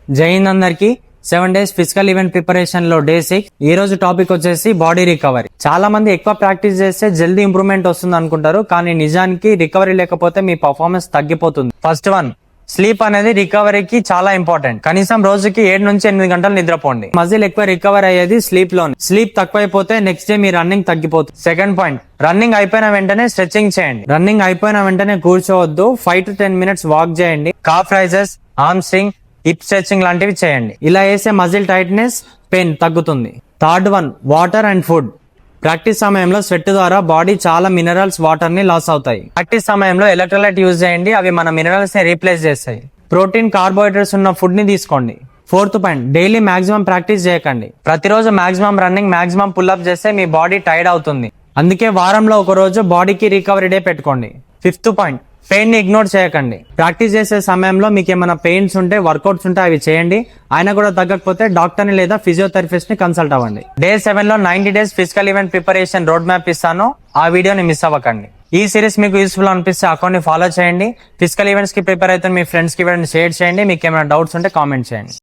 జై హింద్ అందరికి 7 days physical event preparation లో డే 6. ఈ రోజు టాపిక్ వచ్చేసి బాడీ రికవరీ. చాలా మంది ఎక్కువ ప్రాక్టీస్ చేస్తే జల్దీ ఇంప్రూవ్మెంట్ వస్తుంది అనుకుంటారు, కానీ నిజానికి రికవరీ లేకపోతే మీ పర్ఫార్మెన్స్ తగ్గిపోతుంది. ఫస్ట్ వన్, స్లీప్ అనేది రికవరీకి చాలా ఇంపార్టెంట్. కనీసం రోజుకి 7 నుంచి 8 గంటలు నిద్రపోండి. మజిల్ ఎక్కువ రికవర్ అయ్యేది స్లీప్ లోనే. స్లీప్ తక్కువైపోతే నెక్స్ట్ డే మీ రన్నింగ్ తగ్గిపోతుంది. సెకండ్ పాయింట్, రన్నింగ్ అయిపోయిన వెంటనే స్ట్రెచింగ్ చేయండి. రన్నింగ్ అయిపోయిన వెంటనే కూర్చోవద్దు. 5 to 10 minutes వాక్ చేయండి. Calf raises, arm swing, hip stretching లాంటివి చేయండి. ఇలా చేసే మజిల్ టైట్నెస్, పెయిన్ తగ్గుతుంది. Third one, water and food. Practice సమయంలో స్వెట్ ద్వారా బాడీ చాలా మినరల్స్, వాటర్ ని లాస్ అవుతాయి. ప్రాక్టీస్ సమయంలో ఎలక్ట్రోలైట్ యూజ్ చేయండి, అవి మన మినరల్స్ ని రీప్లేస్ చేస్తాయి. ప్రోటీన్, కార్బోహైడ్రేట్స్ ఉన్న ఫుడ్ ని తీసుకోండి. Fourth point, daily maximum practice చేయకండి. ప్రతిరోజు మాక్సిమం రన్నింగ్, మాక్సిమం పుల్అప్ చేస్తే మీ బాడీ టైర్డ్ అవుతుంది. అందుకే వారంలో ఒక రోజు బాడీకి రికవరీ డే పెట్టుకోండి. ఫిఫ్త్ పాయింట్, పెయిన్ ని ఇగ్నోర్ చేయకండి. ప్రాక్టీస్ చేసే సమయంలో మీకు ఏమైనా పెయిన్స్ ఉంటే, వర్కౌట్స్ ఉంటే అవి చేయండి. అయినా కూడా తగ్గకపోతే డాక్టర్ ని లేదా ఫిజియోథెరపిస్ట్ ని కన్సల్ట్ అవ్వండి. డే 7 లో 90 days physical event preparation road map ఇస్తాను, ఆ వీడియోని మిస్ అవ్వకండి. ఈ సిరీస్ మీకు యూస్ఫుల్ అనిపిస్తే అకౌంట్ ని ఫాలో చేయండి. ఫిజికల్ ఈవెంట్స్ కి ప్రిపేర్ అయితే మీ ఫ్రెండ్స్ కి షేర్ చేయండి. మీకు ఏమైనా డౌట్స్ ఉంటే కామెంట్ చేయండి.